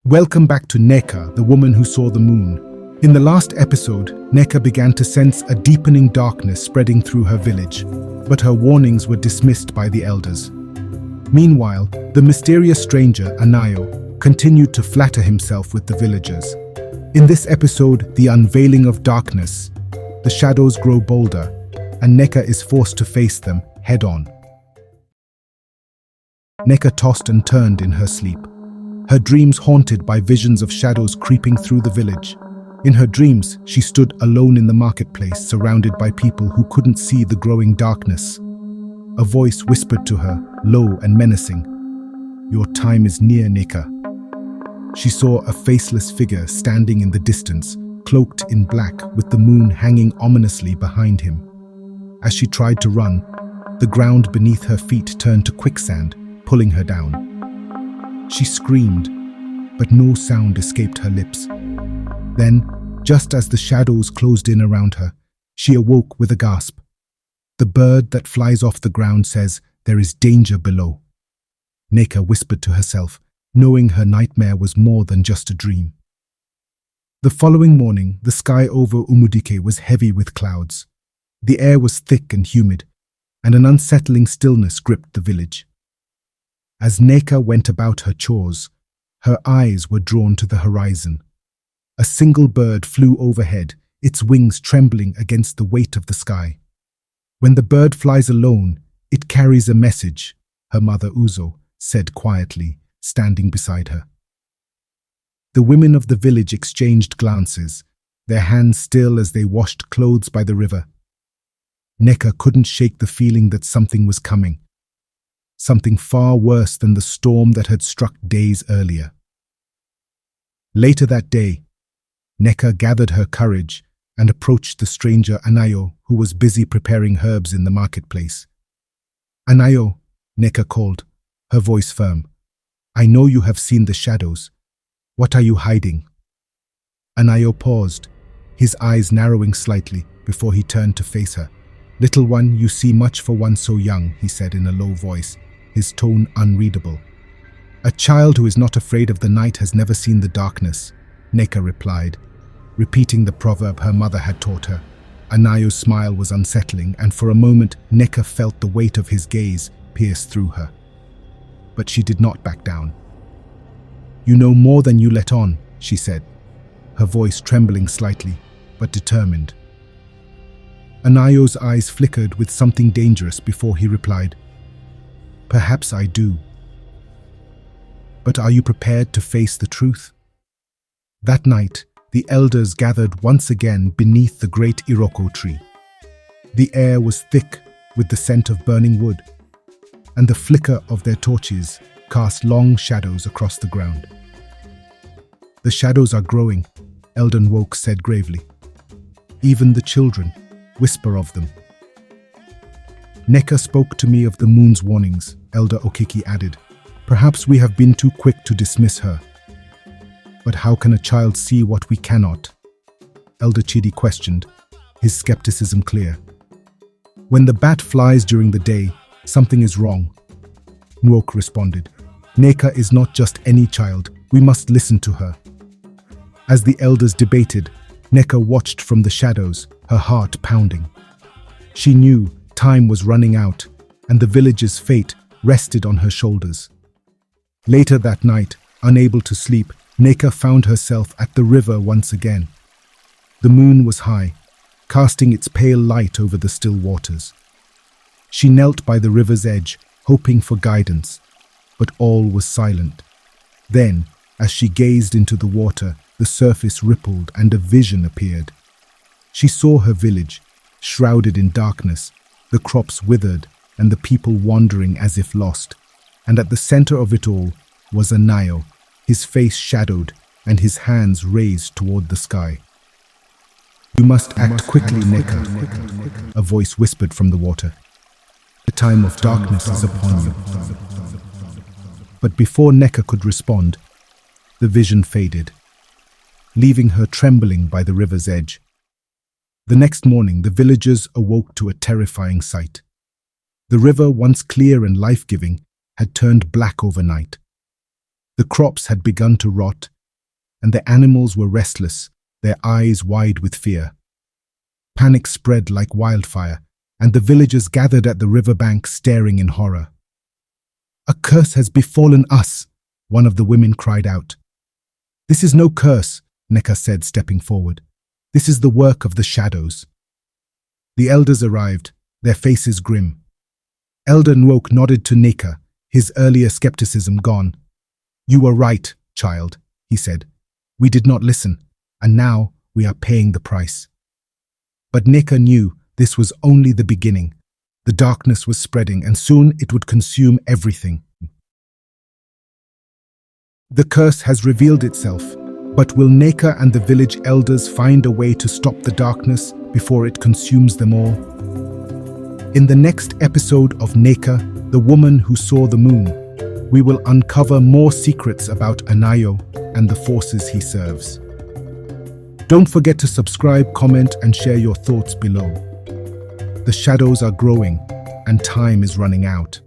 Welcome back to Nneka, the woman who saw the moon. In the last episode, Nneka began to sense a deepening darkness spreading through her village, but her warnings were dismissed by the elders. Meanwhile, the mysterious stranger, Anayo, continued to flatter himself with the villagers. In this episode, the unveiling of darkness, the shadows grow bolder, and Nneka is forced to face them head-on. Nneka tossed and turned in her sleep, her dreams haunted by visions of shadows creeping through the village. In her dreams, she stood alone in the marketplace, surrounded by people who couldn't see the growing darkness. A voice whispered to her, low and menacing, "Your time is near, Nneka." She saw a faceless figure standing in the distance, cloaked in black, with the moon hanging ominously behind him. As she tried to run, the ground beneath her feet turned to quicksand, pulling her down. She screamed, but no sound escaped her lips. Then, just as the shadows closed in around her, she awoke with a gasp. The bird that flies off the ground says, "There is danger below." Nneka whispered to herself, knowing her nightmare was more than just a dream. The following morning, the sky over Umudike was heavy with clouds. The air was thick and humid, and an unsettling stillness gripped the village. As Nneka went about her chores, her eyes were drawn to the horizon. A single bird flew overhead, its wings trembling against the weight of the sky. "When the bird flies alone, it carries a message," her mother Uzo said quietly, standing beside her. The women of the village exchanged glances, their hands still as they washed clothes by the river. Nneka couldn't shake the feeling that something was coming. Something far worse than the storm that had struck days earlier. Later that day, Nneka gathered her courage and approached the stranger Anayo, who was busy preparing herbs in the marketplace. "Anayo," Nneka called, her voice firm, "I know you have seen the shadows. What are you hiding?" Anayo paused, his eyes narrowing slightly before he turned to face her. "Little one, you see much for one so young," he said in a low voice, his tone unreadable. "A child who is not afraid of the night has never seen the darkness," Nneka replied, repeating the proverb her mother had taught her. Anayo's smile was unsettling, and for a moment Nneka felt the weight of his gaze pierce through her. But she did not back down. "You know more than you let on," she said, her voice trembling slightly, but determined. Anayo's eyes flickered with something dangerous before he replied, "Perhaps I do. But are you prepared to face the truth?" That night, the elders gathered once again beneath the great Iroko tree. The air was thick with the scent of burning wood, and the flicker of their torches cast long shadows across the ground. "The shadows are growing," Elder Nwoke said gravely. "Even the children whisper of them." "Nneka spoke to me of the moon's warnings," Elder Okiki added. "Perhaps we have been too quick to dismiss her." "But how can a child see what we cannot?" Elder Chidi questioned, his skepticism clear. "When the bat flies during the day, something is wrong," Nwoke responded. "Nneka is not just any child. We must listen to her." As the elders debated, Nneka watched from the shadows, her heart pounding. She knew time was running out, and the village's fate rested on her shoulders. Later that night, unable to sleep, Nneka found herself at the river once again. The moon was high, casting its pale light over the still waters. She knelt by the river's edge, hoping for guidance, but all was silent. Then, as she gazed into the water, the surface rippled and a vision appeared. She saw her village, shrouded in darkness, the crops withered and the people wandering as if lost. And at the center of it all was Anayo, his face shadowed and his hands raised toward the sky. "You must act quickly, Nneka," a voice whispered from the water. "The time of darkness is upon you." But before Nneka could respond, the vision faded, leaving her trembling by the river's edge. The next morning, the villagers awoke to a terrifying sight. The river, once clear and life-giving, had turned black overnight. The crops had begun to rot, and the animals were restless, their eyes wide with fear. Panic spread like wildfire, and the villagers gathered at the riverbank staring in horror. "A curse has befallen us," one of the women cried out. "This is no curse," Nneka said, stepping forward. "This is the work of the shadows." The elders arrived, their faces grim. Elder Nwoke nodded to Nneka, his earlier skepticism gone. "You were right, child," he said. "We did not listen, and now we are paying the price." But Nneka knew this was only the beginning. The darkness was spreading, and soon it would consume everything. The curse has revealed itself, but will Nneka and the village elders find a way to stop the darkness before it consumes them all? In the next episode of Nneka, the woman who saw the moon, we will uncover more secrets about Anayo and the forces he serves. Don't forget to subscribe, comment, and share your thoughts below. The shadows are growing, and time is running out.